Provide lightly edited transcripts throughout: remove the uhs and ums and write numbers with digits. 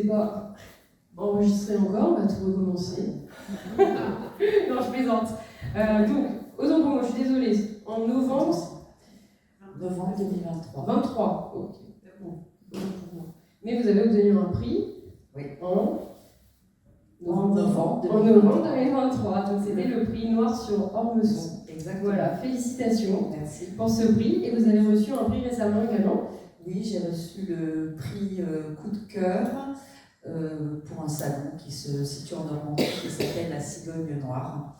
c'est pas enregistré encore, on va tout recommencer. Non, je plaisante. Donc, autant pour moi, je suis désolée. En novembre 2023. 23, ok. Bon, mais vous avez obtenu un prix en novembre 2023. Donc, c'était le prix Noir sur Ormesson. Exactement. Voilà, félicitations. Merci Pour ce prix. Et vous avez reçu un prix récemment également. Oui, j'ai reçu le prix Coup de cœur pour un salon qui se situe en Normandie qui s'appelle La Cigogne Noire.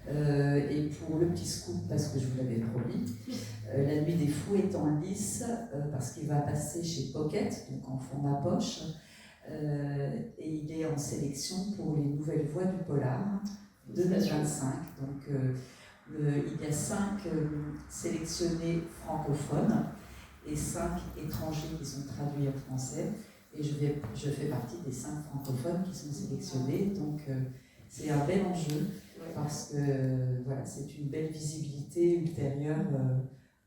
Et pour le petit scoop, parce que je vous l'avais promis, La Nuit des Fous est en lice parce qu'il va passer chez Pocket, donc en format poche, et il est en sélection pour les nouvelles voix du polar 2025. Donc il y a 5 sélectionnés francophones et 5 étrangers qui sont traduits en français. Et je fais partie des 5 francophones qui sont sélectionnés. Donc c'est un bel enjeu parce que voilà, c'est une belle visibilité ultérieure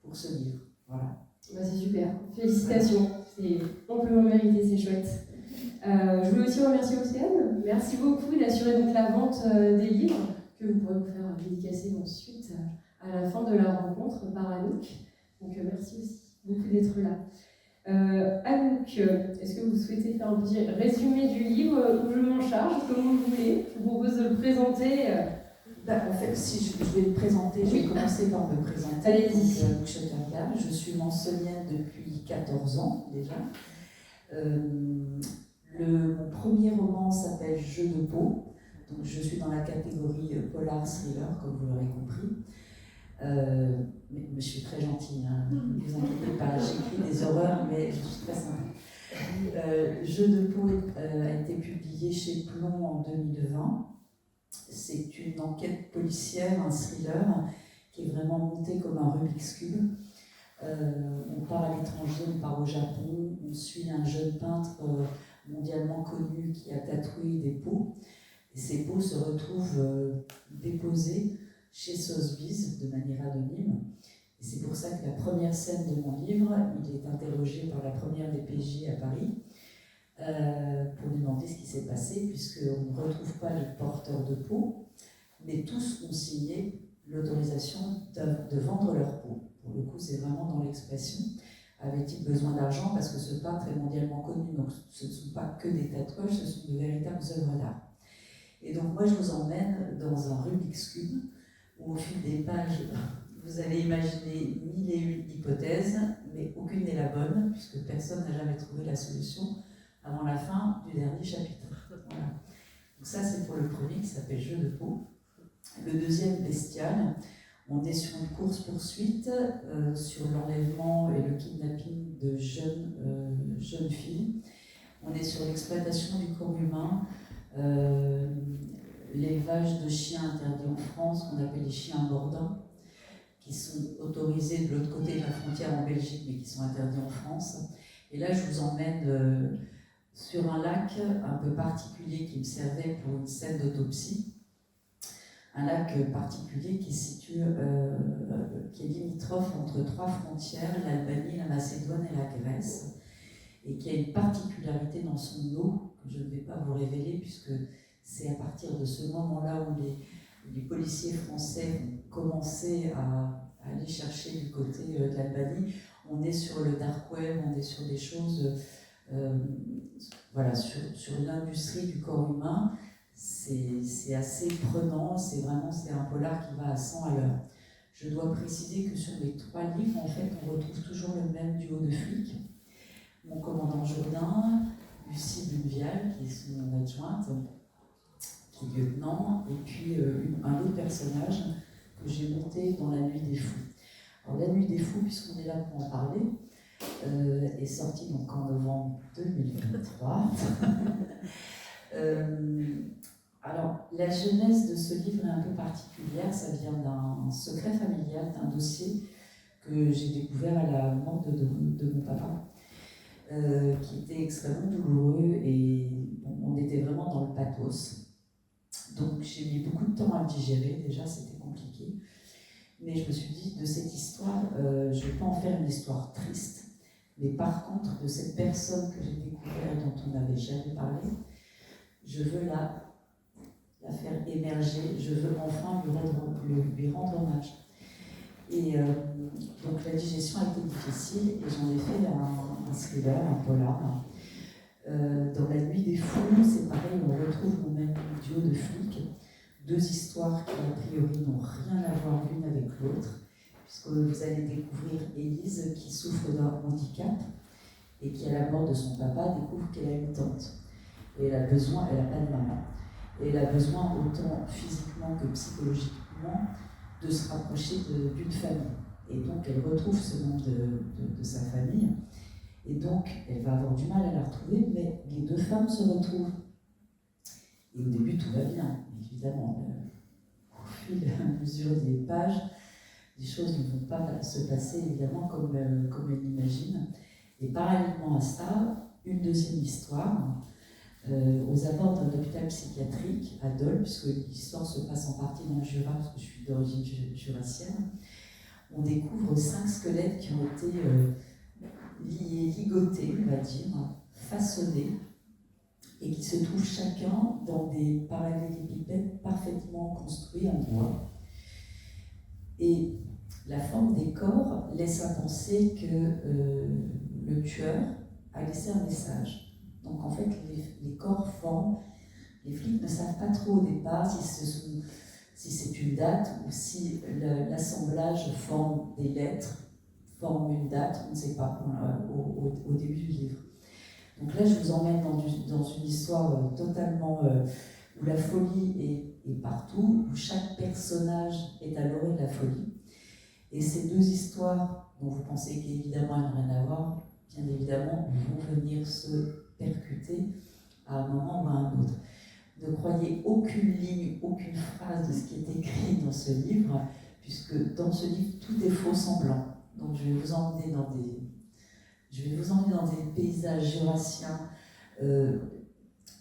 pour ce livre. Voilà. Bah, c'est super. Félicitations. C'est amplement mérité, c'est chouette. Je voulais aussi remercier Océane. Merci beaucoup d'assurer donc la vente des livres que vous pourrez vous faire dédicacer ensuite à la fin de la rencontre par Anouk. Donc merci aussi beaucoup d'être là. Anouk, est-ce que vous souhaitez faire un petit résumé du livre où je m'en charge, comme vous voulez? Je vous propose de le présenter. En fait, si je vais le présenter, je vais commencer par me présenter. Allez-y. Donc, je suis mansonnienne depuis 14 ans déjà. Mon premier roman s'appelle Jeu de peau. Donc, je suis dans la catégorie polar thriller, comme vous l'aurez compris. Mais je suis très gentille, hein. Ne vous inquiétez pas, j'écris des horreurs, mais je suis très sympa. Jeu de peau a été publié chez Plomb en 2020. C'est une enquête policière, un thriller, qui est vraiment monté comme un Rubik's Cube. On part à l'étranger, on part au Japon, on suit un jeune peintre mondialement connu qui a tatoué des peaux. Et ces peaux se retrouvent déposées chez Sotheby's de manière anonyme. Et c'est pour ça que la première scène de mon livre, il est interrogé par la première DPJ à Paris pour lui demander ce qui s'est passé, puisqu'on ne retrouve pas les porteurs de peau, mais tous ont signé l'autorisation de vendre leur peau. Pour le coup, c'est vraiment dans l'expression. Avait-il besoin d'argent? Parce que ce peintre est mondialement connu, donc ce ne sont pas que des tatouages, ce sont de véritables œuvres d'art. Et donc moi, je vous emmène dans un Rubik's Cube, où au fil des pages, vous allez imaginer 1001 hypothèses, mais aucune n'est la bonne, puisque personne n'a jamais trouvé la solution avant la fin du dernier chapitre. Voilà. Donc ça, c'est pour le premier qui s'appelle Jeu de peau. Le deuxième, Bestial. On est sur une course-poursuite sur l'enlèvement et le kidnapping de jeunes filles. On est sur l'exploitation du corps humain, l'élevage de chiens interdits en France, qu'on appelle les chiens mordants, qui sont autorisés de l'autre côté de la frontière en Belgique, mais qui sont interdits en France. Et là, je vous emmène sur un lac un peu particulier qui me servait pour une scène d'autopsie. Un lac particulier qui situe, qui est limitrophe entre 3 frontières, l'Albanie, la Macédoine et la Grèce, et qui a une particularité dans son eau que je ne vais pas vous révéler, puisque c'est à partir de ce moment-là où les policiers français ont commencé à aller chercher du côté de l'Albanie. On est sur le dark web, on est sur des choses, voilà, sur l'industrie du corps humain. C'est assez prenant, c'est un polar qui va à 100 à l'heure. Je dois préciser que sur les 3 livres, en fait, on retrouve toujours le même duo de flics. Mon commandant Jourdain, Lucie Bunvial, qui est son adjointe, qui est lieutenant, et puis un autre personnage que j'ai monté dans La Nuit des Fous. Alors, La Nuit des Fous, puisqu'on est là pour en parler, est sorti donc en novembre 2023. Alors, la genèse de ce livre est un peu particulière, ça vient d'un secret familial, d'un dossier que j'ai découvert à la mort de mon papa, qui était extrêmement douloureux et on était vraiment dans le pathos. Donc j'ai mis beaucoup de temps à le digérer, déjà c'était compliqué, mais je me suis dit de cette histoire, je ne vais pas en faire une histoire triste, Mais par contre, de cette personne que j'ai découverte et dont on n'avait jamais parlé, je veux la faire émerger, je veux enfin lui rendre hommage. Et donc la digestion a été difficile et j'en ai fait un thriller, un polar. Dans La Nuit des Fous, c'est pareil, on retrouve le même duo de flics, deux histoires qui a priori n'ont rien à voir l'une avec l'autre, puisque vous allez découvrir Élise qui souffre d'un handicap et qui, à la mort de son papa, découvre qu'elle a une tante. Et elle n'a pas de maman. Et elle a besoin, autant physiquement que psychologiquement, de se rapprocher d'une famille. Et donc elle retrouve ce membre de sa famille. Et donc elle va avoir du mal à la retrouver, mais les deux femmes se retrouvent. Et au début tout va bien, évidemment. Au fur et à mesure des pages, les choses ne vont pas se passer évidemment comme elle l'imagine. Et parallèlement à ça, une deuxième histoire, aux abords d'un hôpital psychiatrique à Dole, puisque l'histoire se passe en partie dans le Jura, parce que je suis d'origine jurassienne, on découvre 5 squelettes qui ont été ligotés, on va dire, façonnés, et qui se trouvent chacun dans des parallélépipèdes parfaitement construits en bois. Et la forme des corps laisse à penser que le tueur a laissé un message. Donc en fait, les corps forment, les flics ne savent pas trop au départ si c'est une date ou si l'assemblage forme des lettres, forme une date, on ne sait pas au début du livre. Donc là, je vous emmène dans une histoire totalement où la folie est partout, où chaque personnage est à l'orée de la folie. Et ces deux histoires, dont vous pensez qu'évidemment elles n'ont rien à voir, bien évidemment, vont venir se percuter à un moment ou à un autre. Ne croyez aucune ligne, aucune phrase de ce qui est écrit dans ce livre, puisque dans ce livre, tout est faux semblant. Donc je vais vous emmener dans des paysages jurassiens.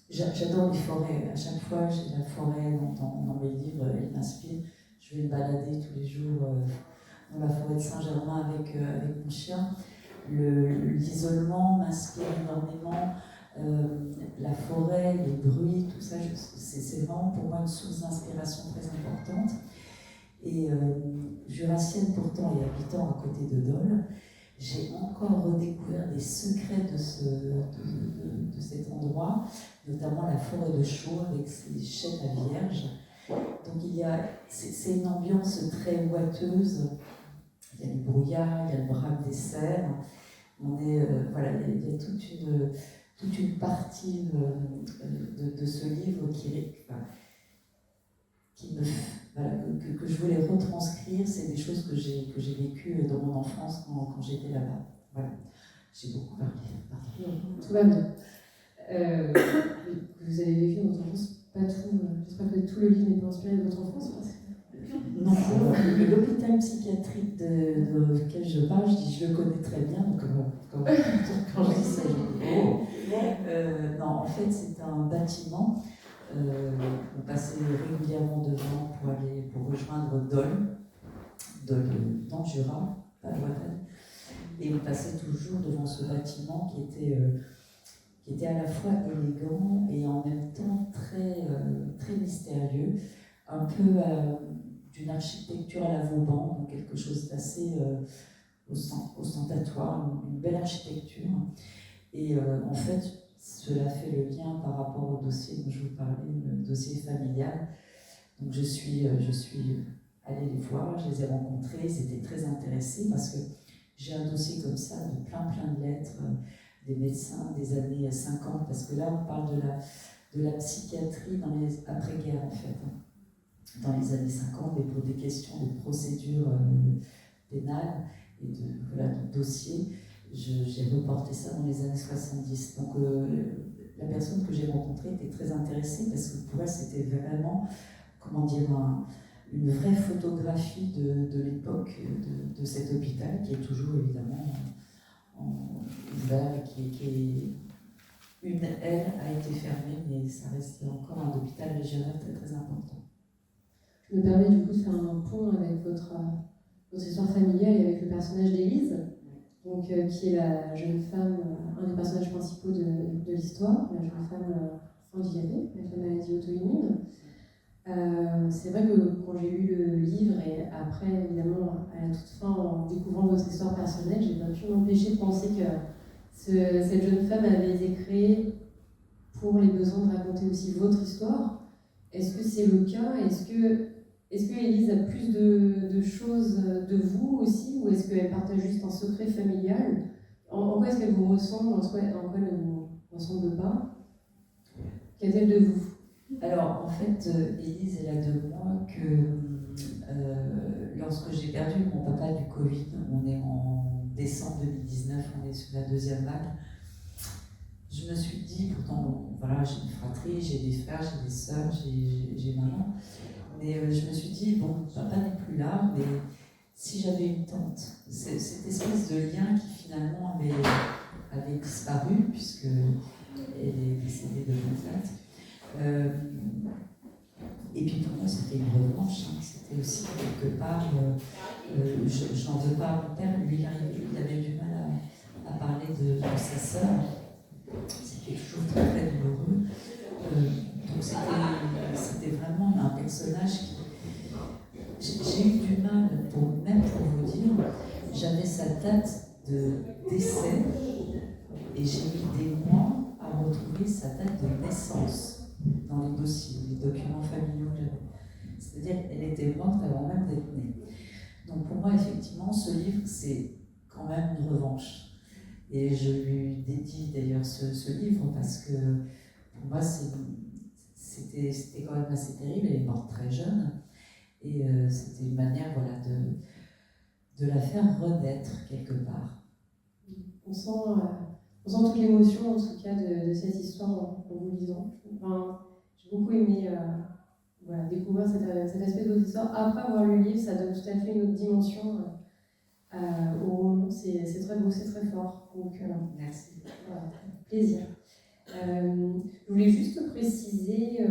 J'adore les forêts. À chaque fois, j'ai la forêt dans mes livres, elle m'inspire. Je vais me balader tous les jours dans la forêt de Saint-Germain avec mon chien. L'isolement m'inspire énormément. La forêt, les bruits, tout ça, c'est vraiment pour moi une source d'inspiration très importante. Et jurassienne pourtant et habitant à côté de Dole, j'ai encore redécouvert des secrets de cet endroit, notamment la forêt de Chaux avec ses chênes à vierge. Donc c'est une ambiance très ouateuse. Il y a le brouillard, il y a le braque des cerfs. Il y a toute une partie de ce livre que je voulais retranscrire. C'est des choses que j'ai vécues dans mon enfance quand j'étais là-bas. Voilà, j'ai beaucoup parlé. Tout va bien. Vous avez vécu dans votre enfance, pas tout. J'espère que tout le livre n'est pas inspiré de votre enfance. Non, l'hôpital psychiatrique duquel je parle, je le connais très bien, donc quand je dis ça, je dis non, en fait, c'est un bâtiment. On passait régulièrement devant pour rejoindre Dole dans le Jura, pas loin d'elle. Et on passait toujours devant ce bâtiment qui était à la fois élégant et en même temps très mystérieux, un peu d'une architecture à la Vauban, donc quelque chose d'assez ostentatoire, une belle architecture. Et en fait, cela fait le lien par rapport au dossier dont je vous parlais, le dossier familial. Donc je suis allée les voir, je les ai rencontrés, ils étaient très intéressés parce que j'ai un dossier comme ça de plein de lettres des médecins des années 50, parce que là on parle de la psychiatrie dans les après-guerre en fait. Dans les années 50, mais pour des questions de procédure pénale et de dossier, j'ai reporté ça dans les années 70. Donc la personne que j'ai rencontrée était très intéressée parce que pour elle c'était vraiment, une vraie photographie de l'époque de cet hôpital qui est toujours évidemment ouvert, une aile a été fermée, mais ça reste encore un hôpital régional très important. Je me permets du coup de faire un pont avec votre histoire familiale et avec le personnage d'Élise, donc, qui est la jeune femme, un des personnages principaux de l'histoire, la jeune femme handicapée avec la maladie auto-immune. C'est vrai que quand j'ai lu le livre et après, évidemment, à la toute fin, en découvrant votre histoire personnelle, j'ai pas pu m'empêcher de penser que cette jeune femme avait été créée pour les besoins de raconter aussi votre histoire. Est-ce que c'est le cas? Est-ce que Élise a plus de choses de vous aussi, ou est-ce qu'elle partage juste un secret familial? En quoi est-ce qu'elle vous ressemble, en quoi elle ne vous ressemble pas? Qu'a-t-elle de vous? Alors, en fait, Élise, elle a de moi que lorsque j'ai perdu mon papa du Covid, on est en décembre 2019, on est sur la deuxième vague, je me suis dit, pourtant, voilà, j'ai une fratrie, j'ai des frères, j'ai des sœurs, j'ai maman, mais je me suis dit, bon, papa n'est plus là, mais si j'avais une tante, cette espèce de lien qui finalement avait disparu, puisque elle est décédée de longue date. Et puis pour moi, c'était une revanche, hein. C'était aussi quelque part, je n'en veux pas à mon père, lui il avait du mal à parler de sa sœur, c'était toujours très très douloureux. Donc c'était vraiment un personnage qui... J'ai eu du mal, même pour vous dire, j'avais sa date de décès et j'ai mis des mois à retrouver sa date de naissance dans les dossiers, les documents familiaux que j'avais. C'est-à-dire qu'elle était morte avant même d'être née. Donc pour moi, effectivement, ce livre, c'est quand même une revanche. Et je lui dédie d'ailleurs ce livre parce que pour moi, c'était quand même assez terrible. Elle est morte très jeune. Et c'était une manière, voilà, de la faire renaître quelque part. On sent toute l'émotion, en tout cas, de cette histoire en vous lisant. Enfin, j'ai beaucoup aimé voilà, découvrir cet aspect de votre histoire. Après avoir lu le livre, ça donne tout à fait une autre dimension au roman. C'est très beau, c'est très fort. Donc, merci. Voilà, plaisir. Je voulais juste préciser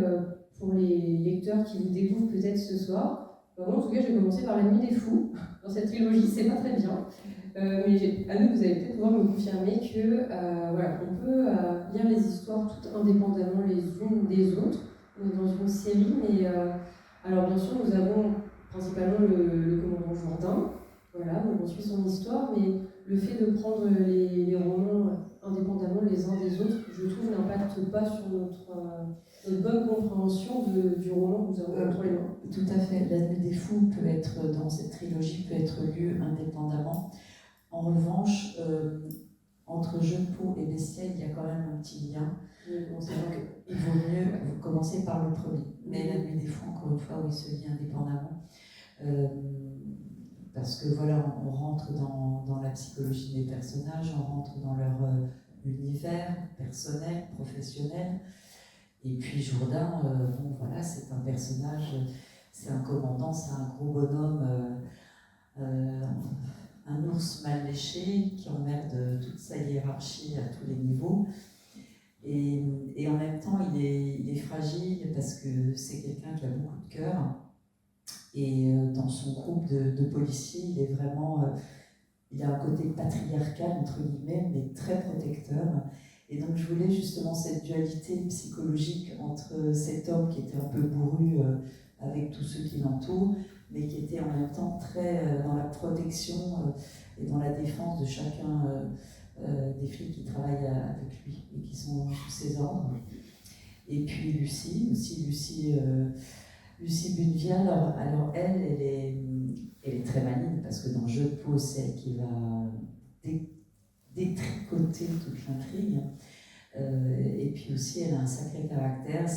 pour les lecteurs qui vous découvrent peut-être ce soir, moi en tout cas j'ai commencé par La Nuit des Fous dans cette trilogie, c'est pas très bien, mais à nous vous allez peut-être pouvoir me confirmer que voilà, on peut lire les histoires toutes indépendamment les unes des autres. On est dans une série, mais alors bien sûr nous avons principalement le commandant Jourdain, voilà, donc on suit son histoire, mais le fait de prendre les romans indépendamment les uns des autres, je trouve, n'impacte pas sur notre bonne compréhension du roman que nous avons entre les mains. Tout à fait. La Nuit des Fous peut être, dans cette trilogie, peut être lue indépendamment. En revanche, entre Jeune Peau et Bestiaire, il y a quand même un petit lien. Donc, il vaut mieux commencer par le premier. Mais La Nuit des Fous, encore une fois, oui, se lit indépendamment. Parce que voilà, on rentre dans la psychologie des personnages, on rentre dans leur univers personnel, professionnel. Et puis Jourdain, bon voilà, c'est un personnage, c'est un commandant, c'est un gros bonhomme, un ours mal léché qui emmerde toute sa hiérarchie à tous les niveaux. Et en même temps, il est fragile parce que c'est quelqu'un qui a beaucoup de cœur. Et dans son groupe de policiers, il est vraiment, il a un côté patriarcal entre guillemets, mais très protecteur. Et donc je voulais justement cette dualité psychologique entre cet homme qui était un peu bourru avec tous ceux qui l'entourent, mais qui était en même temps très dans la protection et dans la défense de chacun des flics qui travaillent avec lui et qui sont sous ses ordres. Et puis Lucie aussi, Lucie Bunnevial, alors elle est très maligne parce que dans Jeu de Peau, c'est elle qui va détricoter toute l'intrigue. Et puis aussi, elle a un sacré caractère.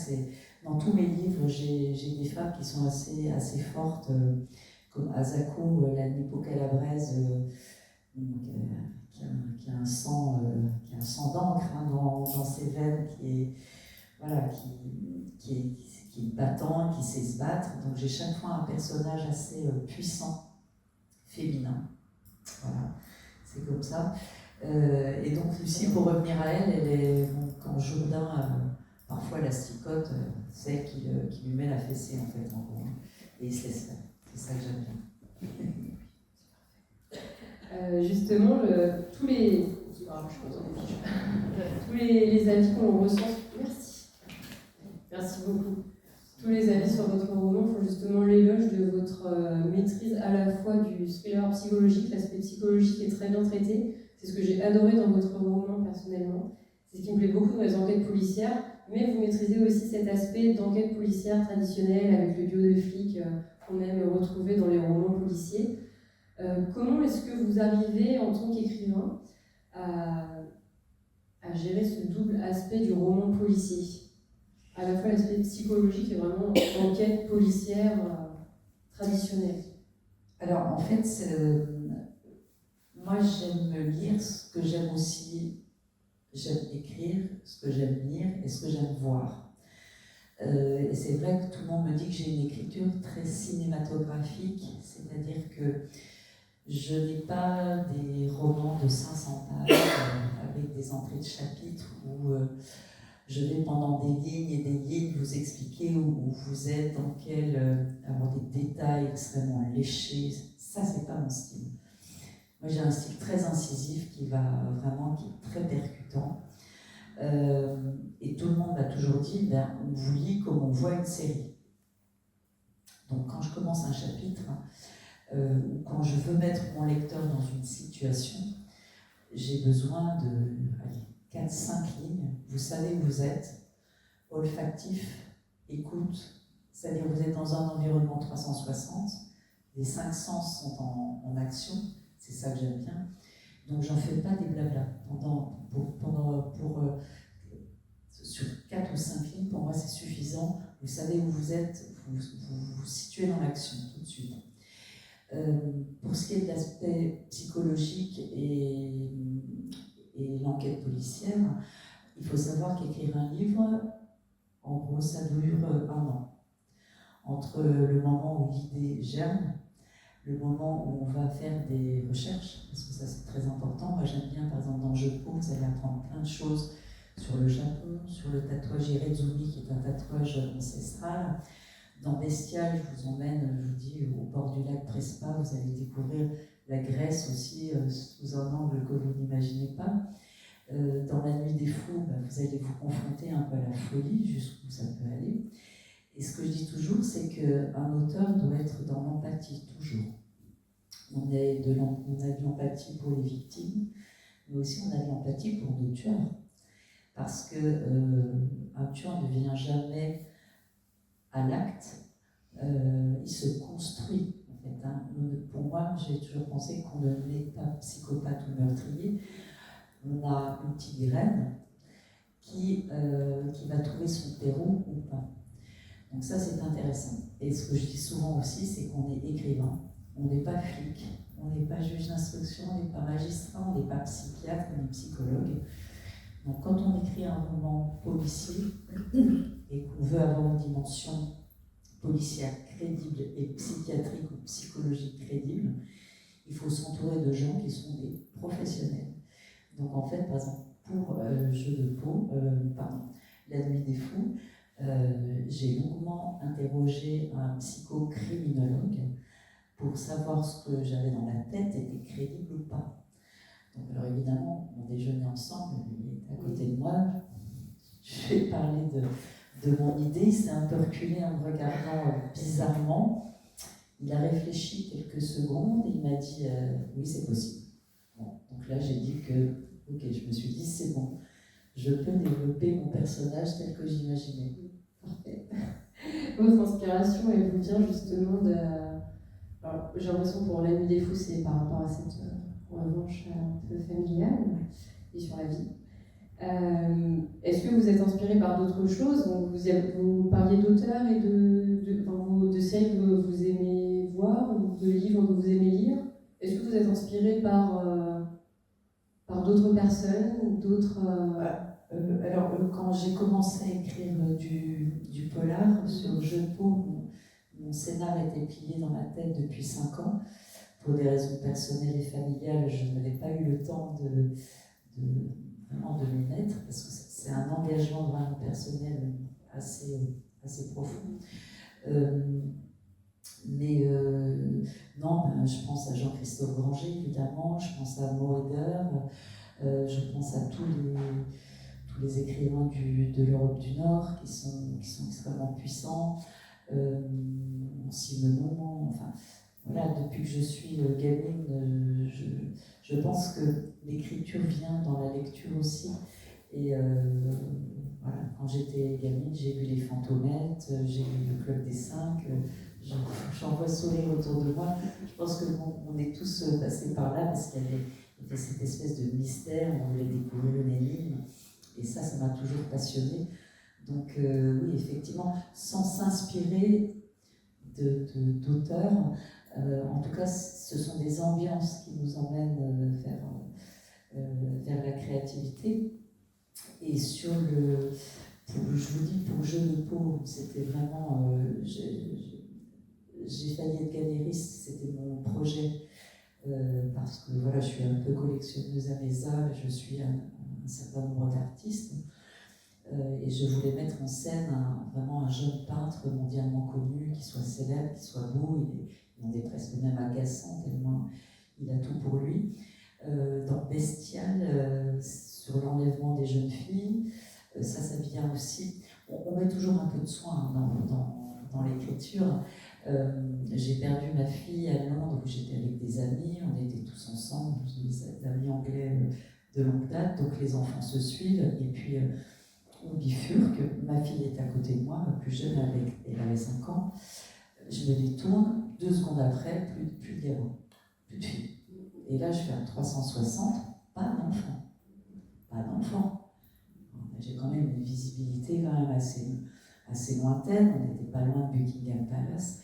Dans tous mes livres, j'ai des femmes qui sont assez fortes, comme Asako, la nippo-calabraise, qui a un sang d'encre hein, dans ses veines, qui est battant, qui sait se battre. Donc j'ai chaque fois un personnage assez puissant, féminin. Voilà, c'est comme ça. Et donc Lucie, pour revenir à elle, bon, quand Jourdain parfois l'asticote, c'est elle qui lui met la fessée en fait, en gros. Et il se laisse faire. C'est ça que j'aime bien. Justement, tous les... Ah, je pose en fiche. Tous les avis qu'on recense... Merci beaucoup. Tous les avis sur votre roman font justement l'éloge de votre maîtrise à la fois du thriller psychologique, l'aspect psychologique est très bien traité. C'est ce que j'ai adoré dans votre roman personnellement. C'est ce qui me plaît beaucoup dans les enquêtes policières, mais vous maîtrisez aussi cet aspect d'enquête policière traditionnelle avec le duo de flics qu'on aime retrouver dans les romans policiers. Comment est-ce que vous arrivez en tant qu'écrivain à gérer ce double aspect du roman policier ? À la fois l'aspect psychologique et vraiment enquête policière traditionnelle. Alors en fait, moi j'aime lire ce que j'aime aussi, j'aime écrire ce que j'aime lire et ce que j'aime voir. Et c'est vrai que tout le monde me dit que j'ai une écriture très cinématographique, c'est-à-dire que je n'ai pas des romans de 500 pages avec des entrées de chapitres où je vais pendant des lignes et des lignes vous expliquer où vous êtes, dans quel... avoir des détails extrêmement léchés. Ça, c'est pas mon style. Moi, j'ai un style très incisif qui est très percutant. Et tout le monde m'a toujours dit, on vous lit comme on voit une série. Donc, quand je commence un chapitre, ou quand je veux mettre mon lecteur dans une situation, j'ai besoin de 4-5 lignes. Vous savez où vous êtes, olfactif, écoute, c'est-à-dire vous êtes dans un environnement 360, les 5 sens sont en action, c'est ça que j'aime bien. Donc j'en fais pas des blablas. Sur 4 ou 5 lignes, pour moi c'est suffisant. Vous savez où vous êtes, vous vous situez dans l'action tout de suite. Pour ce qui est de l'aspect psychologique et l'enquête policière, il faut savoir qu'écrire un livre, en gros, ça dure 1 an. Entre le moment où l'idée germe, le moment où on va faire des recherches, parce que ça c'est très important. Moi j'aime bien, par exemple, dans Jeu de peau, vous allez apprendre plein de choses sur le Japon, sur le tatouage Irezumi, qui est un tatouage ancestral. Dans Bestial, je vous emmène, je vous dis, au bord du lac Prespa, vous allez découvrir la Grèce aussi sous un angle que vous n'imaginez pas. Dans La Nuit des Fous, vous allez vous confronter un peu à la folie, jusqu'où ça peut aller. Et ce que je dis toujours, c'est qu'un auteur doit être dans l'empathie, toujours. On a de l'empathie pour les victimes, mais aussi on a de l'empathie pour nos tueurs. Parce qu'un tueur ne vient jamais à l'acte, il se construit. En fait, hein. Pour moi, j'ai toujours pensé qu'on ne n'est pas psychopathe ou meurtrier. On a une petite graine qui va trouver son terreau ou pas. Donc ça, c'est intéressant. Et ce que je dis souvent aussi, c'est qu'on est écrivain, on n'est pas flic, on n'est pas juge d'instruction, on n'est pas magistrat, on n'est pas psychiatre, on est psychologue. Donc quand on écrit un roman policier et qu'on veut avoir une dimension policière crédible et psychiatrique ou psychologique crédible, il faut s'entourer de gens qui sont des professionnels. Donc en fait, par exemple, pour Jeu de peau, La Nuit des Fous, j'ai longuement interrogé un psychocriminologue pour savoir ce que j'avais dans la tête était crédible ou pas. Donc alors évidemment, on déjeunait ensemble, il était à côté de moi, je lui ai parlé de mon idée, il s'est un peu reculé en me regardant bizarrement. Il a réfléchi quelques secondes et il m'a dit oui, c'est possible. Bon, donc là j'ai dit ok, je me suis dit c'est bon, je peux développer mon personnage tel que j'imaginais. Parfait. Votre inspiration, elle vous vient justement de... Alors, j'ai l'impression pour La Nuit des Fous, c'est par rapport à cette revanche un peu familiale et sur la vie. Est-ce que vous êtes inspiré par d'autres choses? Donc, vous parliez d'auteurs et de séries que vous aimez voir ou de livres que vous aimez lire. Est-ce que vous êtes inspiré par d'autres personnes, d'autres... Alors, quand j'ai commencé à écrire du polar sur Jeu de peau, mon scénar était plié dans ma tête depuis 5 ans. Pour des raisons personnelles et familiales, je n'avais pas eu le temps vraiment de m'y mettre, parce que c'est un engagement vraiment personnel assez profond. Mais non, je pense à Jean-Christophe Granger, évidemment, je pense à Moeder, je pense à tous les écrivains de l'Europe du Nord qui sont extrêmement puissants, Simenon, enfin, voilà, depuis que je suis gamine, je pense que l'écriture vient dans la lecture aussi. Et voilà, quand j'étais gamine, j'ai lu Les Fantomettes, j'ai lu Le Club des Cinq, j'en vois sourire autour de moi. Je pense que on est tous passés par là parce qu'il y avait cette espèce de mystère, on voulait découvrir une énigme. Et ça m'a toujours passionnée. Donc oui, effectivement, sans s'inspirer d'auteurs, en tout cas, ce sont des ambiances qui nous emmènent vers la créativité. Et sur je vous dis, pour Jeu de Paume, c'était vraiment, j'ai failli être galériste, c'était mon projet, parce que voilà, je suis un peu collectionneuse à mes âges, je suis un certain nombre d'artistes, et je voulais mettre en scène vraiment un jeune peintre mondialement connu, qui soit célèbre, qui soit beau, il est presque même agaçant, tellement il a tout pour lui. Dans Bestial, sur l'enlèvement des jeunes filles, ça vient aussi. On met toujours un peu de soin dans l'écriture. J'ai perdu ma fille à Londres où j'étais avec des amis, on était tous ensemble, des amis anglais de longue date, donc les enfants se suivent, et puis on bifurque. Ma fille est à côté de moi, ma plus jeune, elle avait 5 ans. Je me détourne, 2 secondes après, plus de gamin, plus de fille. Et là, je fais un 360, pas d'enfant. Pas d'enfant. J'ai quand même une visibilité quand même assez lointaine, on n'était pas loin de Buckingham Palace.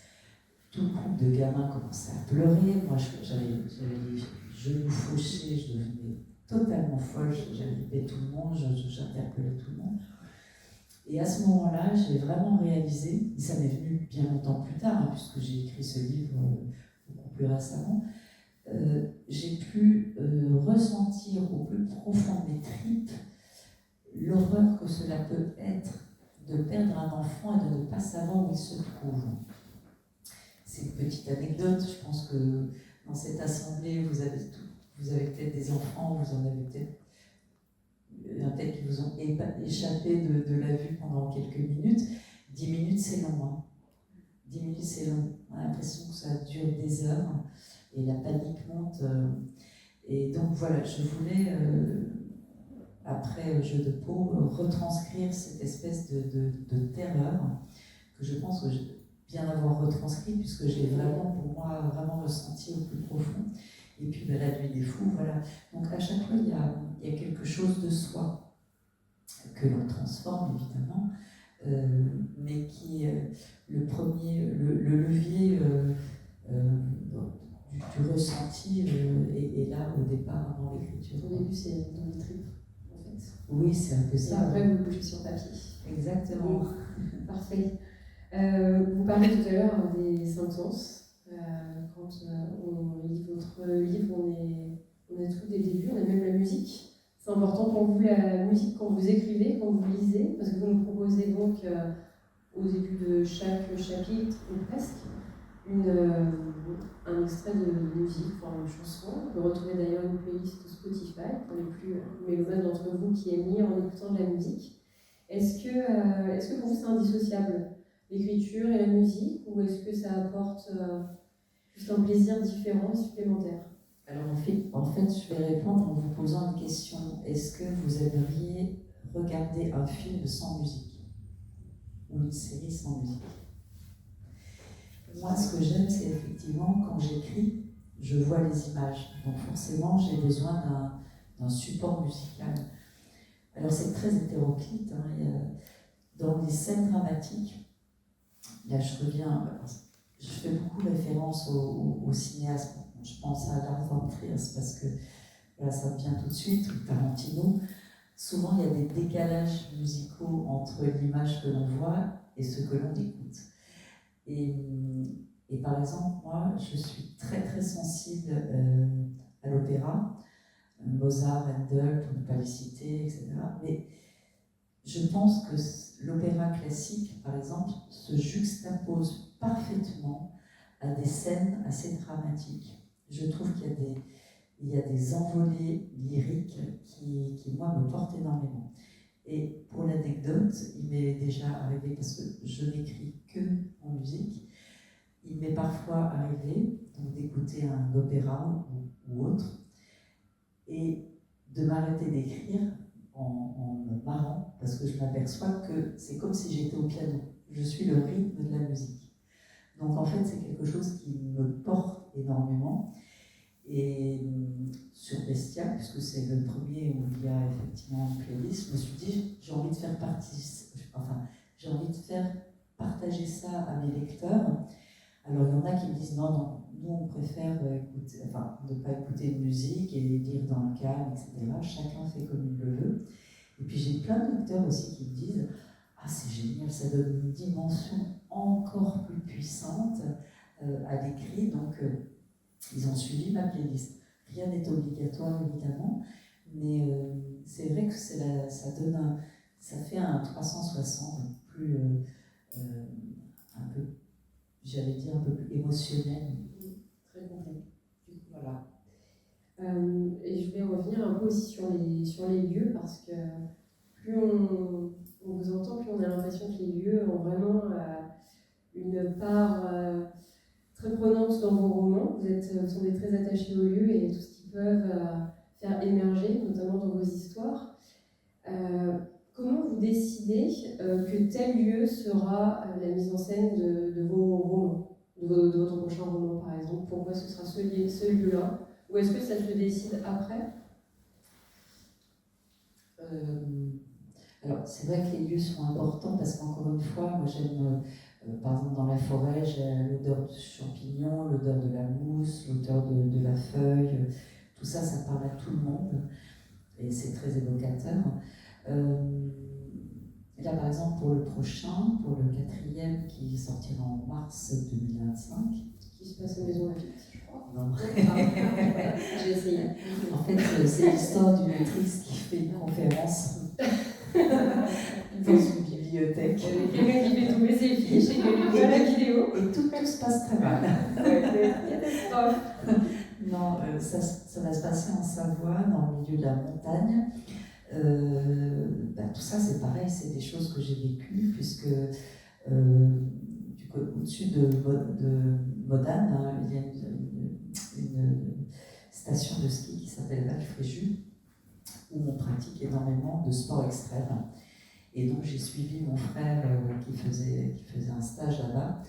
Tout le groupe de gamins commençait à pleurer. Moi, j'avais les genoux fauchés, je devenais totalement folle, j'invipais tout le monde, j'interpellais tout le monde. Et à ce moment-là, j'ai vraiment réalisé, et ça m'est venu bien longtemps plus tard, puisque j'ai écrit ce livre beaucoup plus récemment, j'ai pu ressentir au plus profond de mes tripes l'horreur que cela peut être de perdre un enfant et de ne pas savoir où il se trouve. C'est une petite anecdote, je pense que dans cette assemblée, vous avez peut-être des enfants, vous en avez peut-être qui vous ont échappé de la vue pendant quelques minutes. 10 minutes, c'est long. Hein. 10 minutes, c'est long. On a l'impression que ça dure des heures et la panique monte. Et donc voilà, je voulais, après Jeu de Paume, retranscrire cette espèce de terreur que je pense que j'ai bien avoir retranscrit, puisque j'ai vraiment, pour moi, vraiment ressenti au plus profond. Et puis la nuit des fous, voilà. Donc à chaque fois, il y a quelque chose de soi que l'on transforme, évidemment, mais qui est le levier du ressenti est là au départ dans l'écriture. Au début, c'est dans les tripes, en fait. Oui, c'est un peu ça. Et après, vous bougez sur papier. Exactement. Parfait. Vous parliez tout à l'heure des 5 sens. Quand on lit votre livre, on a tout dès le début, on a même la musique. C'est important pour vous la musique quand vous écrivez, quand vous lisez, parce que vous nous proposez donc au début de chaque chapitre, ou presque, un extrait de musique, enfin une chanson. On peut retrouver d'ailleurs une playlist Spotify pour les plus mélomanes d'entre vous qui aiment lire en écoutant de la musique. Est-ce que pour vous c'est indissociable, l'écriture et la musique, ou est-ce que ça apporte juste un plaisir différent et supplémentaire? Alors en fait, je vais répondre en vous posant une question. Est-ce que vous aimeriez regarder un film sans musique ou une série sans musique? Moi, ce que j'aime, c'est effectivement, quand j'écris, je vois les images. Donc forcément, j'ai besoin d'un support musical. Alors c'est très hétéroclite. Hein. Dans les scènes dramatiques, là je reviens, je fais beaucoup référence au cinéasme. Je pense à Lars von Trier parce que voilà, ça me vient tout de suite, ou Tarantino. Souvent, il y a des décalages musicaux entre l'image que l'on voit et ce que l'on écoute. Et par exemple, moi, je suis très très sensible à l'opéra, Mozart, Handel, pour ne pas les citer, etc. Mais je pense que l'opéra classique, par exemple, se juxtapose parfaitement à des scènes assez dramatiques. Je trouve qu'il y a des envolées lyriques qui, moi, me portent énormément. Et pour l'anecdote, il m'est déjà arrivé, parce que je n'écris que en musique, il m'est parfois arrivé d'écouter un opéra ou autre, et de m'arrêter d'écrire en me marrant, parce que je m'aperçois que c'est comme si j'étais au piano. Je suis le rythme de la musique. Donc en fait, c'est quelque chose qui me porte énormément. Et sur Bestia, puisque c'est le premier où il y a effectivement une playlist, je me suis dit, j'ai envie de faire partager ça à mes lecteurs. Alors il y en a qui me disent non, nous on préfère ne pas écouter de musique et lire dans le calme, etc. Chacun fait comme il le veut. Et puis j'ai plein de lecteurs aussi qui me disent ah c'est génial, ça donne une dimension encore plus puissante à l'écrit, donc ils ont suivi ma playlist. Rien n'est obligatoire évidemment, mais c'est vrai que ça fait un 360 plus un peu, j'allais dire, un peu plus émotionnel. Très complet. Voilà. Et je vais revenir un peu aussi sur les lieux, parce que plus on vous entend, plus on a l'impression que les lieux ont vraiment une part très prenante dans vos romans. Vous semblez très attachés aux lieux et tout ce qu'ils peuvent faire émerger, notamment dans vos histoires. Comment vous décidez que tel lieu sera la mise en scène de vos romans, de votre prochain roman par exemple? Pourquoi ce sera ce lieu-là? Ou est-ce que ça se décide après? Alors c'est vrai que les lieux sont importants parce qu'encore une fois, moi j'aime, par exemple dans la forêt, j'ai l'odeur du champignon, l'odeur de la mousse, l'odeur de la feuille, tout ça, ça parle à tout le monde et c'est très évocateur. Là par exemple pour le prochain, pour le 4e qui sortira en mars 2025, Qui se passe à Maison Lafitte, je crois. Non. J'ai essayé. En fait, c'est l'histoire d'une autrice qui fait une conférence dans une bibliothèque. Quelqu'un qui fait tomber ses fiches et qui lui voit la vidéo. Et tout se passe très mal. Catastrophe. Non, ça va se passer en Savoie, dans le milieu de la montagne. Tout ça, c'est pareil, c'est des choses que j'ai vécues, puisque au-dessus de Modane, hein, il y a une station de ski qui s'appelle Val-Fréjus, où on pratique énormément de sport extrême. Et donc j'ai suivi mon frère qui faisait un stage là-bas.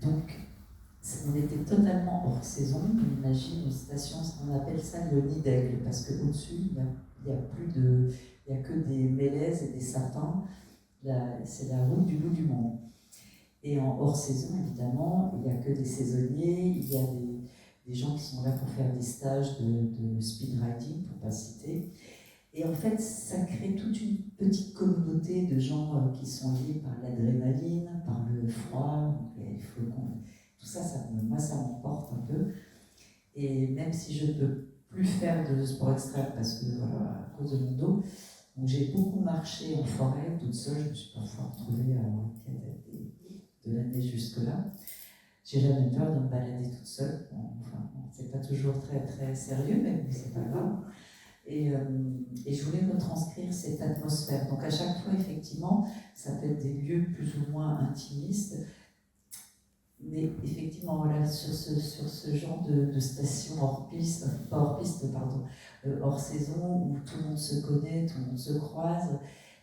Donc on était totalement hors saison. On imagine une station, on appelle ça le nid d'aigle, parce qu'au-dessus, il n'y a que des mélèzes et des sapins. C'est la route du bout du monde. Et en hors saison, évidemment, il n'y a que des saisonniers, il y a des gens qui sont là pour faire des stages de speed riding, pour ne pas citer. Et en fait, ça crée toute une petite communauté de gens qui sont liés par l'adrénaline, par le froid, les flocons. Tout ça, moi, ça m'emporte un peu. Et même si je ne peux plus faire de sport extrême parce que, voilà, à cause de mon dos, donc j'ai beaucoup marché en forêt toute seule. Je me suis parfois retrouvée à de l'année jusque-là. J'ai jamais peur de me balader toute seule. C'est pas toujours très, très sérieux, mais c'est pas grave. Et je voulais retranscrire cette atmosphère. Donc à chaque fois, effectivement, ça peut être des lieux plus ou moins intimistes. Mais effectivement, voilà, sur ce genre de station hors saison, où tout le monde se connaît, tout le monde se croise,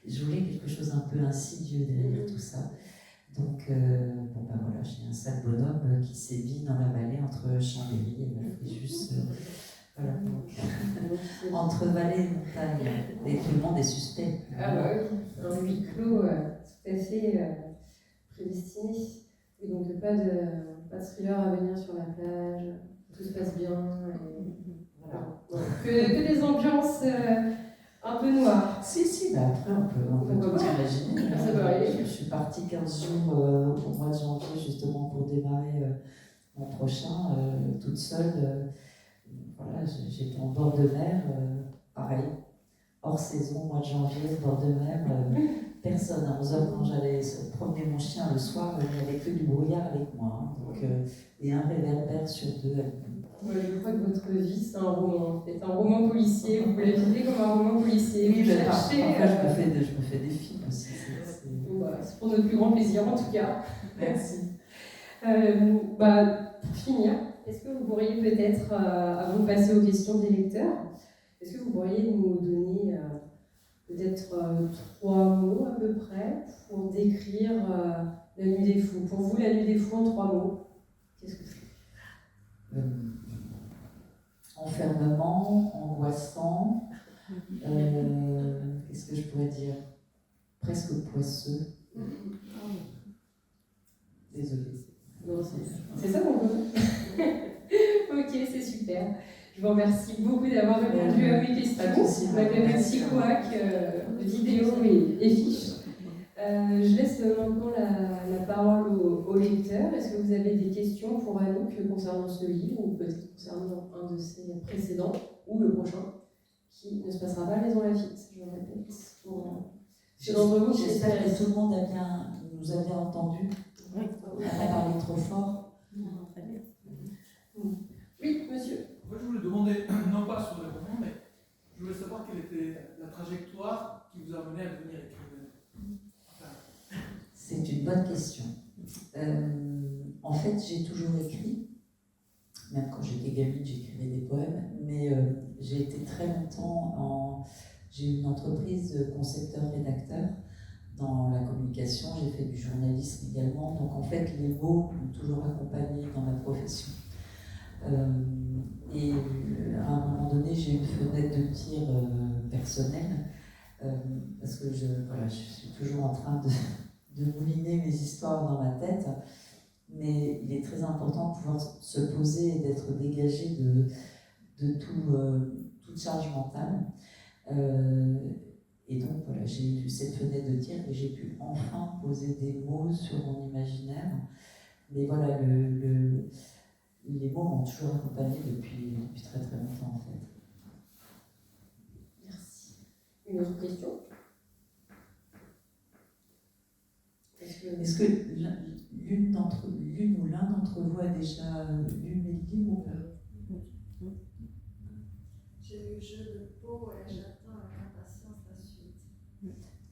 je voulais quelque chose un peu insidieux derrière tout ça. Donc, voilà, j'ai un sale bonhomme qui sévit dans la vallée entre Chambéry et Val-Fréjus. Voilà, donc, entre vallée et montagne, et tout le monde est suspect. Ah bah oui, un huis clos tout à fait prédestiné. Et donc pas de thriller à venir sur la plage, tout se passe bien. Voilà. Que des ambiances un peu noires. Si, mais après on peut tout imaginer. Ça peut arriver. Je suis partie 15 jours au mois de janvier justement pour démarrer mon prochain, toute seule. Voilà, j'étais en bord de mer, pareil, hors saison, mois de janvier, bord de mer, personne. À 11h, quand j'allais promener mon chien le soir, il n'y avait que du brouillard avec moi. Hein. Donc, et un réverbère sur deux. Ouais, je crois que votre vie, c'est un roman, en fait. Un roman policier. Vous la vivez comme un roman policier. Oui, vous cherchez. Parfois, je me fais des films aussi. C'est pour notre plus grand plaisir, en tout cas. Merci. Pour finir, est-ce que vous pourriez peut-être, avant de passer aux questions des lecteurs, est-ce que vous pourriez nous donner peut-être 3 mots à peu près pour décrire la Nuit des Fous? Pour vous, la Nuit des Fous en 3 mots, qu'est-ce que c'est? Enfermement, angoissant, qu'est-ce que je pourrais dire? Presque poisseux. Désolée. C'est ça mon mot. Ok, c'est super. Je vous remercie beaucoup d'avoir répondu à mes questions. Malgré mes petits couacs, vidéos et fiches. Je laisse maintenant la parole aux lecteurs. Est-ce que vous avez des questions pour Anouk concernant ce livre ou peut-être concernant un de ses précédents ou le prochain qui ne se passera pas à Maison Lafitte, je le répète. J'espère que tout le monde nous a bien entendus. Oui. On n'a pas parlé trop fort. Très bien. Oui, monsieur. Moi, je voulais demander, non pas sur le roman, mais je voulais savoir quelle était la trajectoire qui vous a mené à devenir écrivaine. C'est une bonne question. En fait, j'ai toujours écrit. Même quand j'étais gamine, j'écrivais des poèmes. Mais j'ai été très longtemps J'ai eu une entreprise de concepteur-rédacteur dans la communication. J'ai fait du journalisme également. Donc en fait, les mots m'ont toujours accompagné dans ma profession. Et à un moment donné, j'ai eu une fenêtre de tir personnelle. Parce que je suis toujours en train de mouliner mes histoires dans ma tête. Mais il est très important de pouvoir se poser et d'être dégagé de toute charge mentale. Et donc voilà, j'ai eu cette fenêtre de tir et j'ai pu enfin poser des mots sur mon imaginaire. Mais voilà, les mots m'ont toujours accompagné depuis très très longtemps en fait. Merci. Une autre question? Est-ce que l'une ou l'un d'entre vous a déjà lu mes livres ou pas? J'ai lu Jeu de peau et j'attends avec impatience la suite.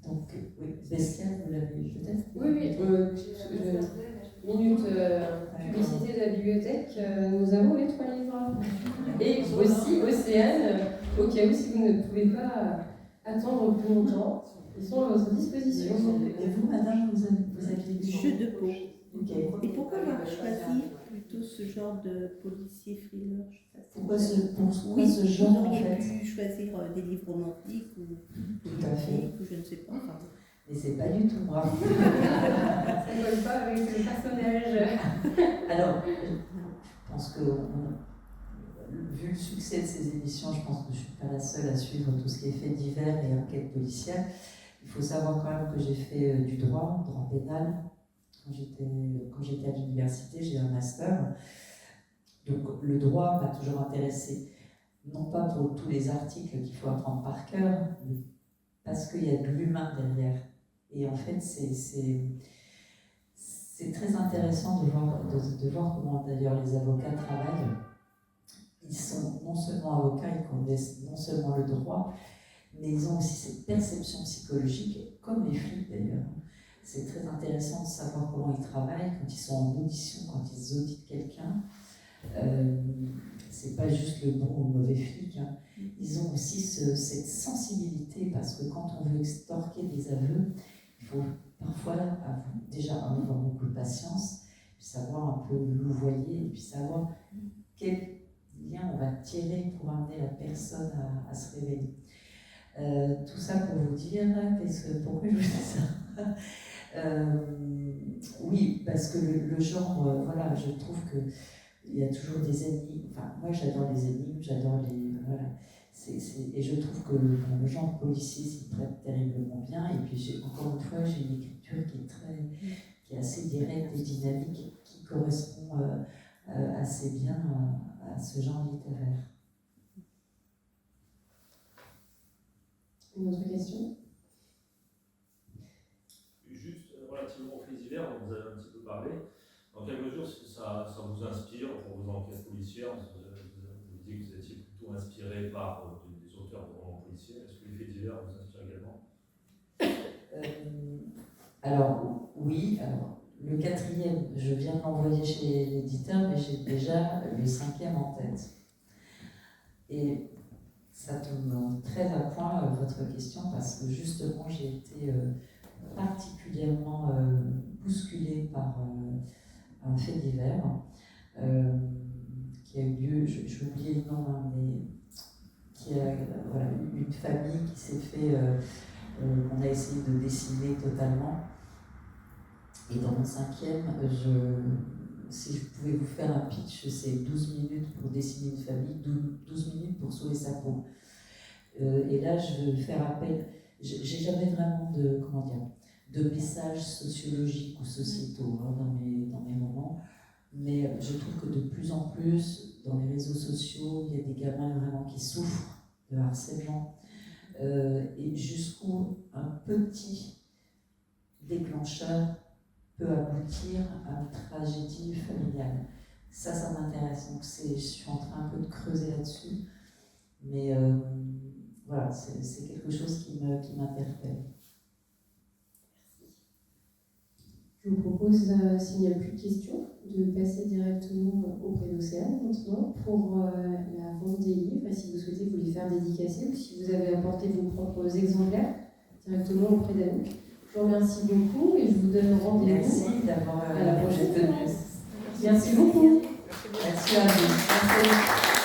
Donc, oui, Bestial, vous l'avez lu peut-être? Oui. Minute publicité de la bibliothèque. Nous avons les 3 livres. Et aussi Océane, au cas où si vous ne pouvez pas attendre plus longtemps, ils sont à votre disposition. Et vous, madame, vous avez lu Jeu de peau. Okay. Et pourquoi avoir choisi plutôt ce genre de policier thriller? Pourquoi ce Vous genre en auriez fait? pu choisir des livres romantiques ou Tout à fait. ou je ne sais pas. Enfin, Mais c'est pas du tout moi. Ça ne colle pas avec le personnage. Alors, je pense que vu le succès de ces émissions, je pense que je ne suis pas la seule à suivre tout ce qui est fait divers et enquête policière. Il faut savoir quand même que j'ai fait du droit pénal. Quand j'étais à l'université, j'ai un master. Donc le droit m'a toujours intéressée, non pas pour tous les articles qu'il faut apprendre par cœur, mais parce qu'il y a de l'humain derrière. Et en fait, c'est très intéressant de voir comment d'ailleurs les avocats travaillent. Ils sont non seulement avocats, ils connaissent non seulement le droit, mais ils ont aussi cette perception psychologique, comme les flics d'ailleurs. C'est très intéressant de savoir comment ils travaillent quand ils sont en audition, quand ils auditent quelqu'un. C'est pas juste le bon ou le mauvais flic. Hein. Ils ont aussi cette sensibilité parce que quand on veut extorquer des aveux, il faut parfois déjà avoir beaucoup de patience, puis savoir un peu louvoyer, et puis savoir quel lien on va tirer pour amener la personne à se révéler. Tout ça pour vous dire, pourquoi je vous dis ça? Oui, parce que le genre, voilà, je trouve qu'il y a toujours des énigmes. Enfin, moi j'adore les énigmes, j'adore les. Voilà. Et je trouve que le genre policier s'y prête terriblement bien. Et puis, encore une fois, j'ai une écriture qui est assez directe et dynamique, qui correspond assez bien à ce genre littéraire. Une autre question? policière, on vous avez un petit peu parlé. Dans quelle mesure est-ce que ça vous inspire pour vos enquêtes policières? Vous dites que vous étiez plutôt inspiré par des auteurs de romans policiers. Est-ce que les faits divers vous inspirent également? Alors, oui. Alors, le 4e, je viens de l'envoyer chez l'éditeur, mais j'ai déjà le 5e en tête. Et ça tombe très à point votre question, parce que justement, j'ai été particulièrement bousculée par un fait divers qui a eu lieu, j'ai oublié le nom, hein, mais qui a voilà, une famille qui s'est fait, on a essayé de dessiner totalement. Et dans mon 5e, si je pouvais vous faire un pitch, c'est 12 minutes pour dessiner une famille, 12 minutes pour sauver sa peau. Et là, je vais faire appel, j'ai jamais vraiment de messages sociologiques ou sociétaux dans mes romans, mais je trouve que de plus en plus, dans les réseaux sociaux, il y a des gamins vraiment qui souffrent de harcèlement, et jusqu'où un petit déclencheur peut aboutir à une tragédie familiale. Ça m'intéresse, donc je suis en train un peu de creuser là-dessus, mais voilà, c'est quelque chose qui m'interpelle. Je vous propose, s'il n'y a plus de questions, de passer directement auprès d'Océane maintenant pour la vente des livres, et si vous souhaitez vous les faire dédicacer ou si vous avez apporté vos propres exemplaires directement auprès d'Anouk. Je vous remercie beaucoup et je vous donne rendez-vous. Merci d'avoir à la prochaine venue. Merci beaucoup. Merci à vous. Merci.